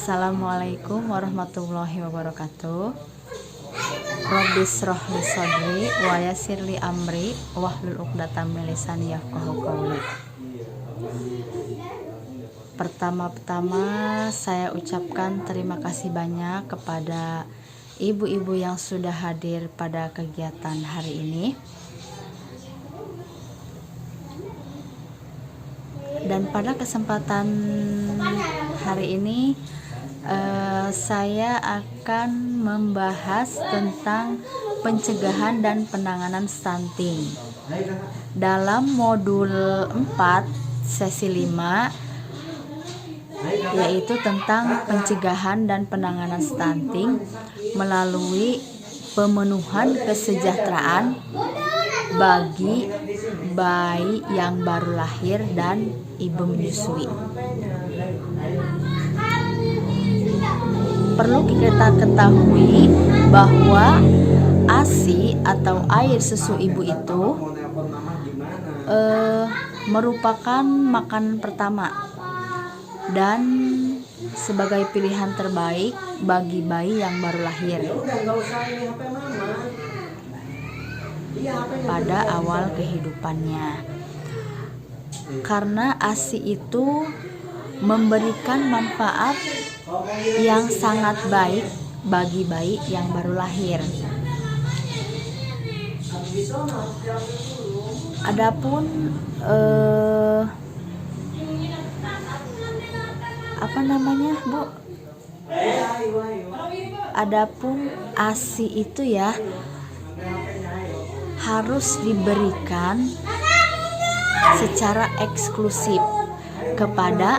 Assalamualaikum warahmatullahi wabarakatuh. Rabbi shrah li sadri wa yassir li amri wahlul 'uqdatam min lisani yafqahu qawli. Pertama-tama saya ucapkan terima kasih banyak kepada ibu-ibu yang sudah hadir pada kegiatan hari ini. Dan pada kesempatan hari ini saya akan membahas tentang pencegahan dan penanganan stunting. Dalam modul 4 sesi 5 yaitu tentang pencegahan dan penanganan stunting melalui pemenuhan kesejahteraan bagi bayi yang baru lahir dan ibu menyusui. Perlu kita ketahui bahwa ASI atau air susu ibu itu merupakan makanan pertama dan sebagai pilihan terbaik bagi bayi yang baru lahir pada awal kehidupannya, karena ASI itu memberikan manfaat yang sangat baik bagi bayi yang baru lahir. Adapun Bu? Adapun ASI itu ya harus diberikan secara eksklusif kepada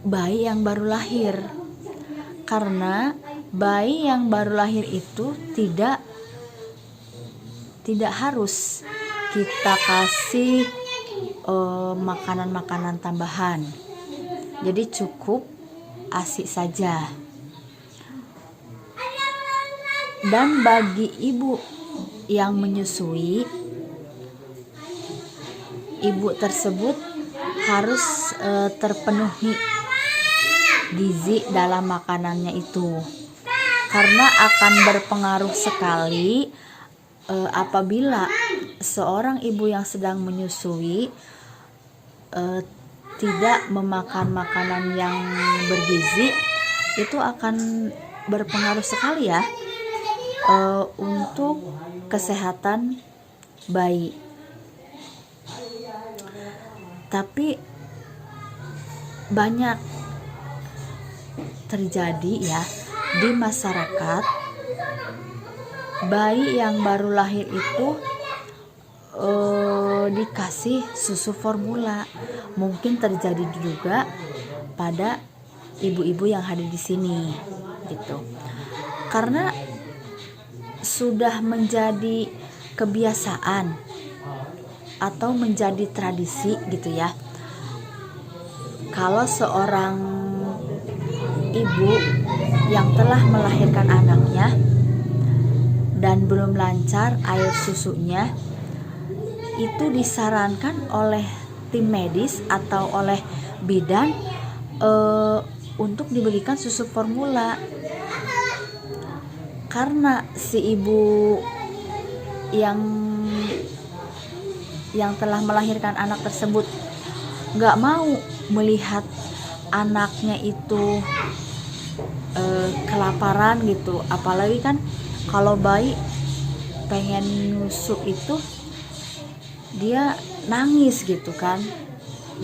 bayi yang baru lahir, karena bayi yang baru lahir itu tidak harus kita kasih makanan-makanan tambahan, jadi cukup ASI saja. Dan bagi ibu yang menyusui, ibu tersebut harus terpenuhi gizi dalam makanannya itu, karena akan berpengaruh sekali apabila seorang ibu yang sedang menyusui tidak memakan makanan yang bergizi, itu akan berpengaruh sekali ya untuk kesehatan bayi. Tapi banyak terjadi ya di masyarakat, bayi yang baru lahir itu dikasih susu formula. Mungkin terjadi juga pada ibu-ibu yang hadir di sini gitu, karena sudah menjadi kebiasaan atau menjadi tradisi gitu ya. Kalau seorang ibu yang telah melahirkan anaknya dan belum lancar air susunya, itu disarankan oleh tim medis atau oleh bidan untuk diberikan susu formula, karena si ibu yang telah melahirkan anak tersebut nggak mau melihat anaknya itu kelaparan gitu. Apalagi kan kalau bayi pengen nyusu itu dia nangis gitu kan,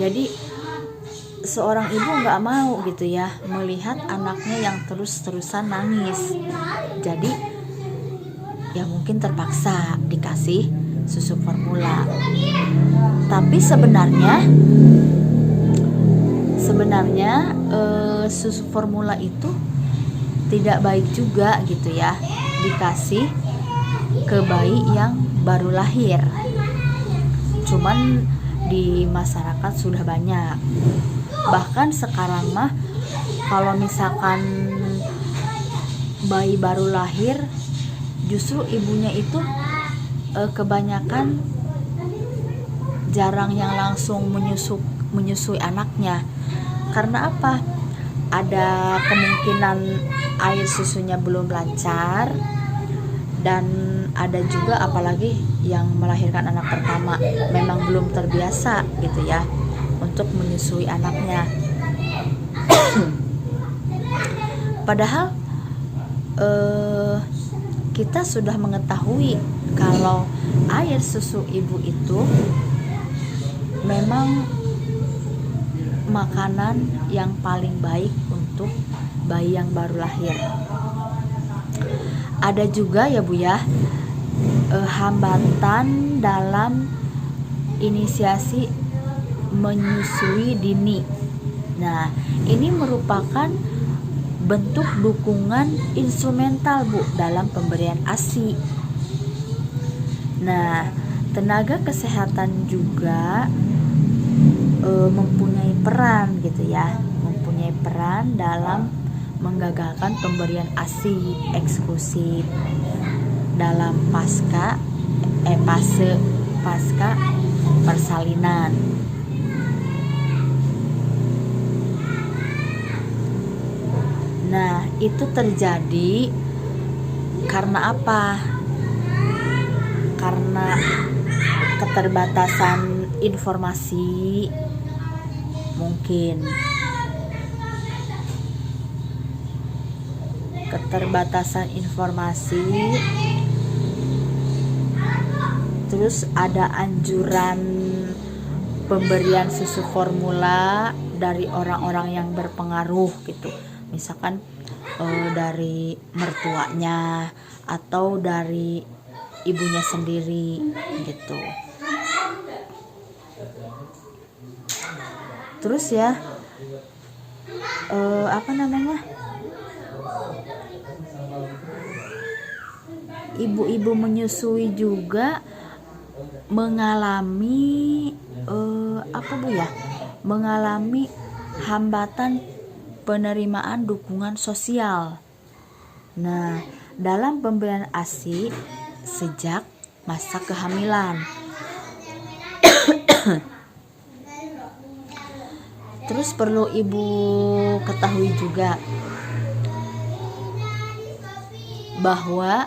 jadi seorang ibu nggak mau gitu ya melihat anaknya yang terus-terusan nangis. Jadi ya mungkin terpaksa dikasih susu formula. Tapi sebenarnya susu formula itu tidak baik juga gitu ya dikasih ke bayi yang baru lahir. Cuman di masyarakat sudah banyak. Bahkan sekarang mah kalau misalkan bayi baru lahir, justru ibunya itu kebanyakan jarang yang langsung menyusui anaknya. Karena apa? ada kemungkinan air susunya belum lancar, dan ada juga apalagi yang melahirkan anak pertama memang belum terbiasa gitu ya untuk menyusui anaknya. Padahal kita sudah mengetahui kalau air susu ibu itu memang makanan yang paling baik untuk bayi yang baru lahir. Ada juga ya Bu ya, hambatan dalam inisiasi menyusui dini. Nah, ini merupakan bentuk dukungan instrumental Bu dalam pemberian ASI. Nah, tenaga kesehatan juga mempunyai peran gitu ya, mempunyai peran dalam menggagalkan pemberian ASI eksklusif dalam pasca persalinan. Nah, itu terjadi karena apa? Karena keterbatasan informasi, mungkin keterbatasan informasi, terus ada anjuran pemberian susu formula dari orang-orang yang berpengaruh gitu, misalkan dari mertuanya atau dari ibunya sendiri gitu. Terus ya ibu-ibu menyusui juga mengalami mengalami hambatan penerimaan dukungan sosial. Nah, dalam pemberian ASI sejak masa kehamilan. Terus perlu ibu ketahui juga bahwa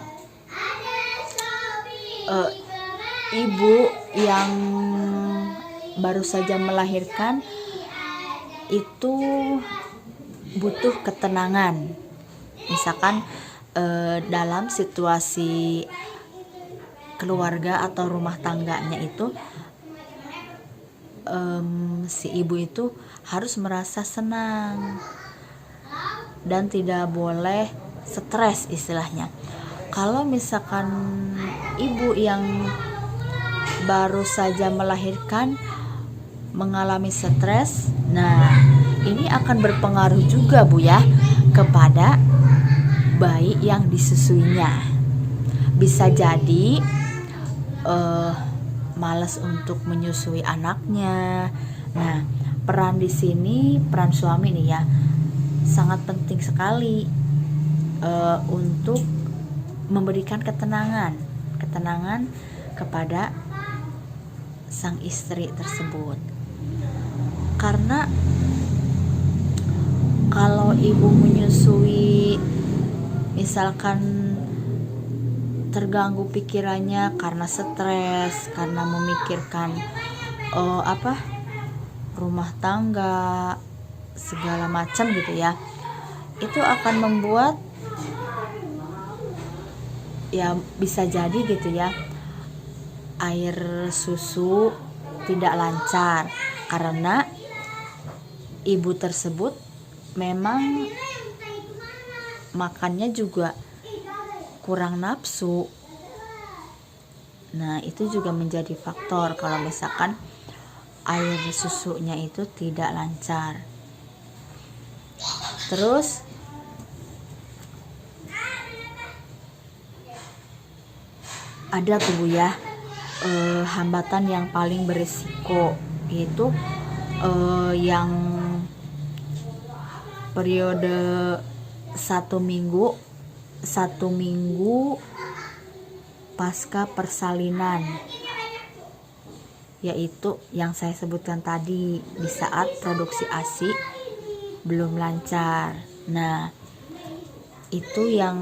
ibu yang baru saja melahirkan itu butuh ketenangan. Misalkan dalam situasi keluarga atau rumah tangganya itu si ibu itu harus merasa senang dan tidak boleh stres istilahnya. Kalau misalkan ibu yang baru saja melahirkan mengalami stres, nah ini akan berpengaruh juga Bu ya kepada bayi yang disusuinya. Bisa jadi malas untuk menyusui anaknya. Nah, peran di sini, peran suami nih ya, sangat penting sekali untuk memberikan ketenangan kepada sang istri tersebut. Karena kalau ibu menyusui misalkan terganggu pikirannya karena stres, karena memikirkan rumah tangga segala macam gitu ya, itu akan membuat ya bisa jadi gitu ya air susu tidak lancar karena ibu tersebut memang makannya juga kurang nafsu. Nah, itu juga menjadi faktor kalau misalkan air susunya itu tidak lancar. Terus ada tuh Bu ya hambatan yang paling berisiko, yaitu yang periode 1 minggu pasca persalinan, yaitu yang saya sebutkan tadi di saat produksi ASI belum lancar. Nah, itu yang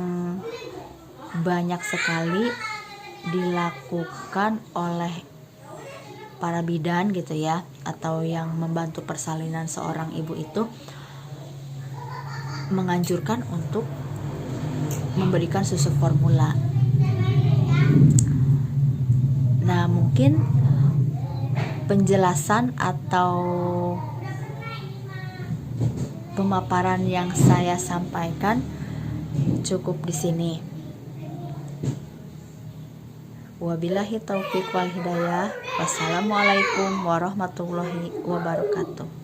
banyak sekali dilakukan oleh para bidan gitu ya, atau yang membantu persalinan seorang ibu itu menganjurkan untuk memberikan susu formula. Nah, mungkin penjelasan atau pemaparan yang saya sampaikan cukup di sini. Wabillahi taufiq wal hidayah. Wassalamualaikum warahmatullahi wabarakatuh.